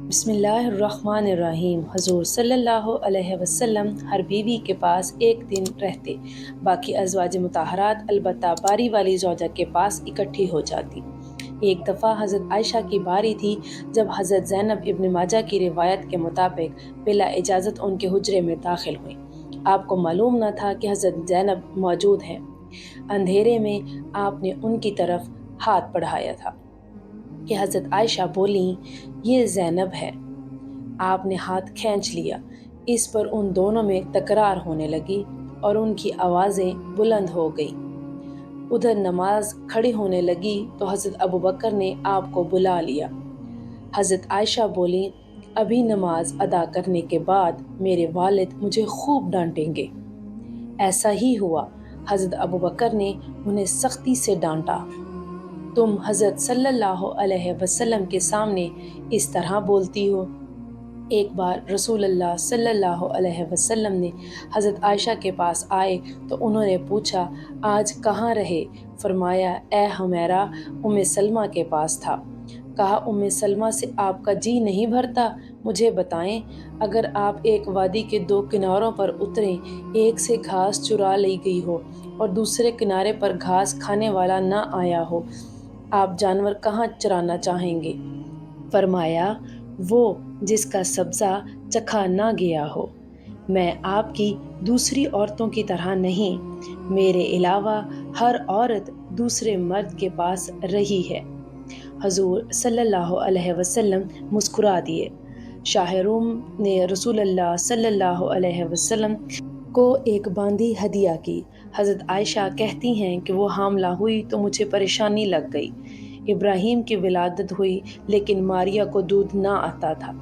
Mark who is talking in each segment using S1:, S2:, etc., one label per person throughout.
S1: بسم اللہ الرحمن الرحیم۔ حضور صلی اللہ علیہ وسلم ہر بیوی کے پاس ایک دن رہتے، باقی ازواج مطہرات البتہ باری والی زوجہ کے پاس اکٹھی ہو جاتی۔ ایک دفعہ حضرت عائشہ کی باری تھی جب حضرت زینب ابن ماجہ کی روایت کے مطابق بلا اجازت ان کے حجرے میں داخل ہوئیں۔ آپ کو معلوم نہ تھا کہ حضرت زینب موجود ہیں۔ اندھیرے میں آپ نے ان کی طرف ہاتھ بڑھایا تھا کہ حضرت عائشہ بولیں، یہ زینب ہے۔ آپ نے ہاتھ کھینچ لیا۔ اس پر ان دونوں میں تکرار ہونے لگی اور ان کی آوازیں بلند ہو گئیں۔ ادھر نماز کھڑی ہونے لگی تو حضرت ابوبکر نے آپ کو بلا لیا۔ حضرت عائشہ بولیں، ابھی نماز ادا کرنے کے بعد میرے والد مجھے خوب ڈانٹیں گے۔ ایسا ہی ہوا۔ حضرت ابوبکر نے انہیں سختی سے ڈانٹا۔ تم حضرت صلی اللہ علیہ وسلم کے سامنے اس طرح بولتی ہو؟ ایک بار رسول اللہ صلی اللہ علیہ وسلم نے حضرت عائشہ کے پاس آئے تو انہوں نے پوچھا، آج کہاں رہے؟ فرمایا، اے حمیرہ، ام سلمہ کے پاس تھا۔ کہا، ام سلمہ سے آپ کا جی نہیں بھرتا؟ مجھے بتائیں، اگر آپ ایک وادی کے دو کناروں پر اتریں، ایک سے گھاس چرا لی گئی ہو اور دوسرے کنارے پر گھاس کھانے والا نہ آیا ہو، آپ جانور کہاں چرانا چاہیں گے؟ فرمایا، وہ جس کا سبزہ چکھا نہ گیا ہو۔ میں آپ کی دوسری عورتوں کی طرح نہیں، میرے علاوہ ہر عورت دوسرے مرد کے پاس رہی ہے۔ حضور صلی اللہ علیہ وسلم مسکرا دیے۔ شاہ روم نے رسول اللہ صلی اللہ علیہ وسلم کو ایک باندی ہدیہ کی۔ حضرت عائشہ کہتی ہیں کہ وہ حاملہ ہوئی تو مجھے پریشانی لگ گئی۔ ابراہیم کی ولادت ہوئی لیکن ماریا کو دودھ نہ آتا تھا۔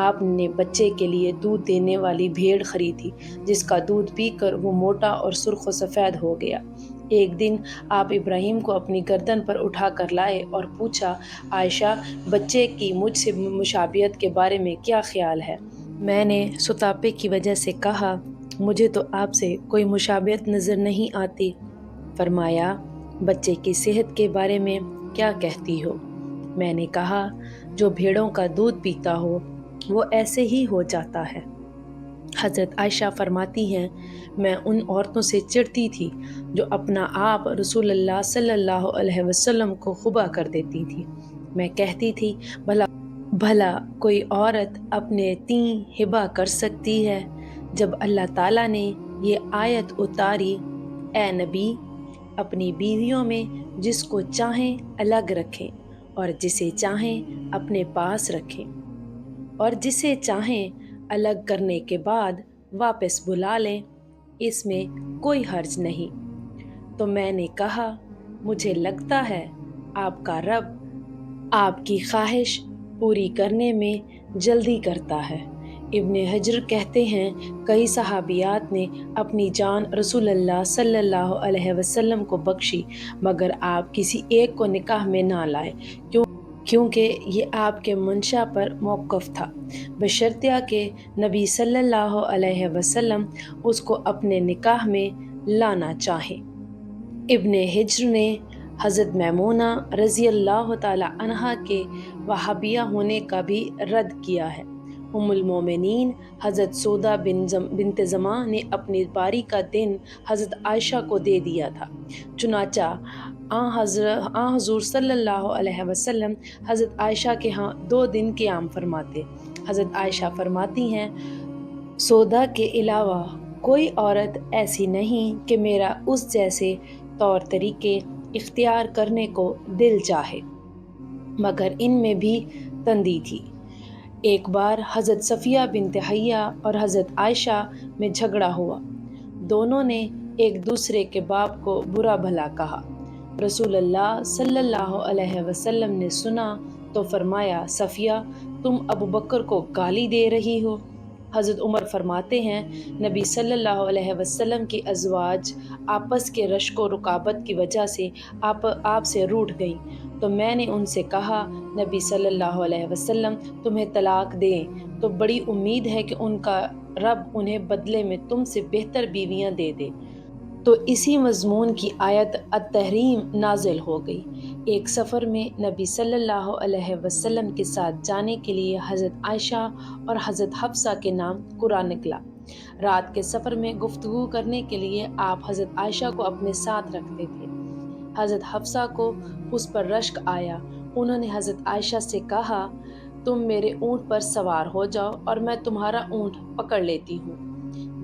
S1: آپ نے بچے کے لیے دودھ دینے والی بھیڑ خریدی جس کا دودھ پی کر وہ موٹا اور سرخ و سفید ہو گیا۔ ایک دن آپ ابراہیم کو اپنی گردن پر اٹھا کر لائے اور پوچھا، عائشہ، بچے کی مجھ سے مشابہت کے بارے میں کیا خیال ہے؟ میں نے سوتاپے کی وجہ سے کہا، مجھے تو آپ سے کوئی مشابہت نظر نہیں آتی۔ فرمایا، بچے کی صحت کے بارے میں کیا کہتی ہو؟ میں نے کہا، جو بھیڑوں کا دودھ پیتا ہو وہ ایسے ہی ہو جاتا ہے۔ حضرت عائشہ فرماتی ہیں، میں ان عورتوں سے چڑھتی تھی جو اپنا آپ رسول اللہ صلی اللہ علیہ وسلم کو خبا کر دیتی تھی۔ میں کہتی تھی، بھلا کوئی عورت اپنے تئیں ہبہ کر سکتی ہے؟ جب اللہ تعالیٰ نے یہ آیت اتاری، اے نبی، اپنی بیویوں میں جس کو چاہیں الگ رکھیں اور جسے چاہیں اپنے پاس رکھیں، اور جسے چاہیں الگ کرنے کے بعد واپس بلا لیں، اس میں کوئی حرج نہیں۔ تو میں نے کہا، مجھے لگتا ہے آپ کا رب آپ کی خواہش پوری کرنے میں جلدی کرتا ہے۔ ابن حجر کہتے ہیں، کئی صحابیات نے اپنی جان رسول اللہ صلی اللہ علیہ وسلم کو بخشی مگر آپ کسی ایک کو نکاح میں نہ لائے کیونکہ یہ آپ کے منشا پر موقف تھا، بشرطیہ کہ نبی صلی اللہ علیہ وسلم اس کو اپنے نکاح میں لانا چاہیں۔ ابن حجر نے حضرت میمونہ رضی اللہ تعالی عنہا کے وہابیہ ہونے کا بھی رد کیا ہے۔ ام المومنین حضرت سودا بنت زمعہ نے اپنی باری کا دن حضرت عائشہ کو دے دیا تھا، چنانچہ حضور صلی اللہ علیہ وسلم حضرت عائشہ کے ہاں 2 دن قیام فرماتے۔ حضرت عائشہ فرماتی ہیں، سودا کے علاوہ کوئی عورت ایسی نہیں کہ میرا اس جیسے طور طریقے اختیار کرنے کو دل چاہے، مگر ان میں بھی تندی تھی۔ ایک بار حضرت صفیہ بنت حیہ اور حضرت عائشہ میں جھگڑا ہوا۔ دونوں نے ایک دوسرے کے باپ کو برا بھلا کہا۔ رسول اللہ صلی اللہ علیہ وسلم نے سنا تو فرمایا، صفیہ، تم ابوبکر کو گالی دے رہی ہو؟ حضرت عمر فرماتے ہیں، نبی صلی اللہ علیہ وسلم کی ازواج آپس کے رشک و رکابت کی وجہ سے آپ سے روٹھ گئیں تو میں نے ان سے کہا، نبی صلی اللہ علیہ وسلم تمہیں طلاق دیں تو بڑی امید ہے کہ ان کا رب انہیں بدلے میں تم سے بہتر بیویاں دے دے۔ تو اسی مضمون کی آیت التحریم نازل ہو گئی۔ ایک سفر میں نبی صلی اللہ علیہ وسلم کے ساتھ جانے کے لیے حضرت عائشہ اور حضرت حفصہ کے نام قرآن نکلا۔ رات کے سفر میں گفتگو کرنے کے لیے آپ حضرت عائشہ کو اپنے ساتھ رکھتے تھے۔ حضرت حفصہ کو اس پر رشک آیا۔ انہوں نے حضرت عائشہ سے کہا، تم میرے اونٹ پر سوار ہو جاؤ اور میں تمہارا اونٹ پکڑ لیتی ہوں،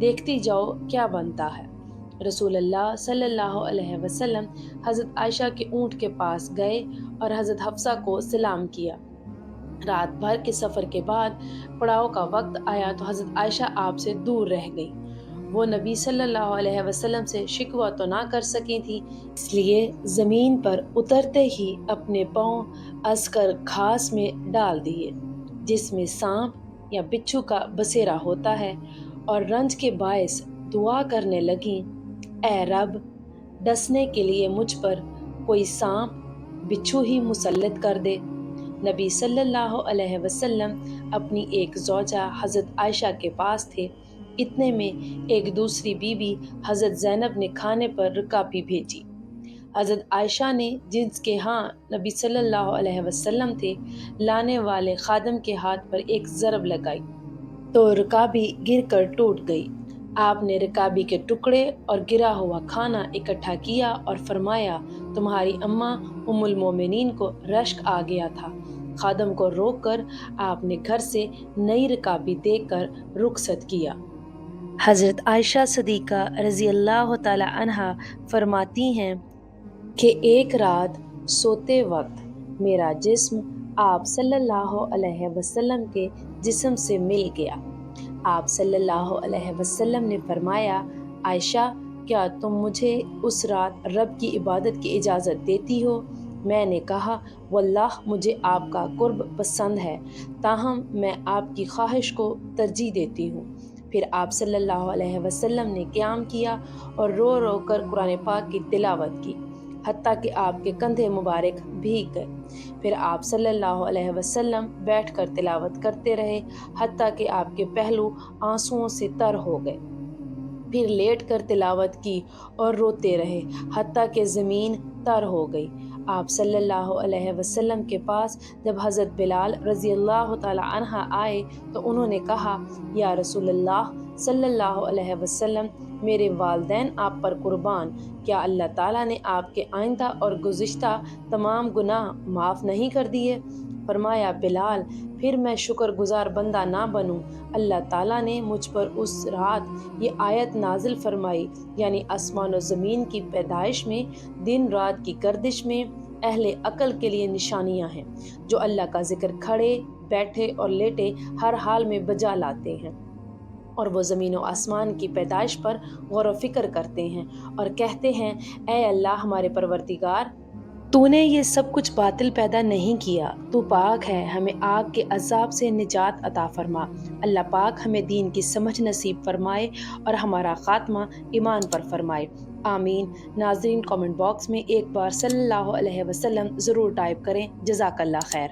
S1: دیکھتی جاؤ کیا بنتا ہے۔ رسول اللہ صلی اللہ علیہ وسلم حضرت عائشہ کے اونٹ کے پاس گئے اور حضرت حفصہ کو سلام کیا۔ رات بھر کے سفر کے بعد پڑاؤ کا وقت آیا تو حضرت عائشہ آپ سے دور رہ گئی۔ وہ نبی صلی اللہ علیہ وسلم سے شکوہ تو نہ کر سکی تھی، اس لیے زمین پر اترتے ہی اپنے پاؤں ازکر گھاس میں ڈال دیے جس میں سانپ یا بچھو کا بسیرا ہوتا ہے، اور رنج کے باعث دعا کرنے لگیں، اے رب، ڈسنے کے لیے مجھ پر کوئی سانپ بچھو ہی مسلط کر دے۔ نبی صلی اللہ علیہ وسلم اپنی ایک زوجہ حضرت عائشہ کے پاس تھے۔ اتنے میں ایک دوسری بیوی حضرت زینب نے کھانے پر رکابی بھیجی۔ حضرت عائشہ نے جس کے ہاں نبی صلی اللہ علیہ وسلم تھے، لانے والے خادم کے ہاتھ پر ایک ضرب لگائی تو رکابی گر کر ٹوٹ گئی۔ آپ نے رکابی کے ٹکڑے اور گرا ہوا کھانا اکٹھا کیا اور فرمایا، تمہاری اماں ام المومنین کو رشک آ گیا تھا۔ خادم کو روک کر آپ نے گھر سے نئی رکابی دے کر رخصت کیا۔ حضرت عائشہ صدیقہ رضی اللہ تعالی عنہا فرماتی ہیں کہ ایک رات سوتے وقت میرا جسم آپ صلی اللہ علیہ وسلم کے جسم سے مل گیا۔ آپ صلی اللہ علیہ وسلم نے فرمایا، عائشہ، کیا تم مجھے اس رات رب کی عبادت کی اجازت دیتی ہو؟ میں نے کہا، واللہ مجھے آپ کا قرب پسند ہے، تاہم میں آپ کی خواہش کو ترجیح دیتی ہوں۔ پھر آپ صلی اللہ علیہ وسلم نے قیام کیا اور رو رو کر قرآن پاک کی تلاوت کی، حتیٰ کہ آپ کے کندھے مبارک بھیگ گئے۔ پھر آپ صلی اللہ علیہ وسلم بیٹھ کر تلاوت کرتے رہے، حتیٰ کہ آپ کے پہلو آنسوؤں سے تر ہو گئے۔ پھر لیٹ کر تلاوت کی اور روتے رہے، حتیٰ کہ زمین تر ہو گئی۔ آپ صلی اللہ علیہ وسلم کے پاس جب حضرت بلال رضی اللہ تعالی عنہ آئے تو انہوں نے کہا، یا رسول اللہ صلی اللہ علیہ وسلم، میرے والدین آپ پر قربان، کیا اللہ تعالیٰ نے آپ کے آئندہ اور گزشتہ تمام گناہ معاف نہیں کر دیے؟ فرمایا، بلال، پھر میں شکر گزار بندہ نہ بنوں؟ اللہ تعالیٰ نے مجھ پر اس رات یہ آیت نازل فرمائی، یعنی آسمان و زمین کی پیدائش میں، دن رات کی گردش میں اہل عقل کے لیے نشانیاں ہیں، جو اللہ کا ذکر کھڑے بیٹھے اور لیٹے ہر حال میں بجا لاتے ہیں، اور وہ زمین و آسمان کی پیدائش پر غور و فکر کرتے ہیں اور کہتے ہیں، اے اللہ ہمارے پروردگار، تو نے یہ سب کچھ باطل پیدا نہیں کیا، تو پاک ہے، ہمیں آگ کے عذاب سے نجات عطا فرما۔ اللہ پاک ہمیں دین کی سمجھ نصیب فرمائے اور ہمارا خاتمہ ایمان پر فرمائے، آمین۔ ناظرین، کامنٹ باکس میں ایک بار صلی اللہ علیہ وسلم ضرور ٹائپ کریں۔ جزاک اللہ خیر۔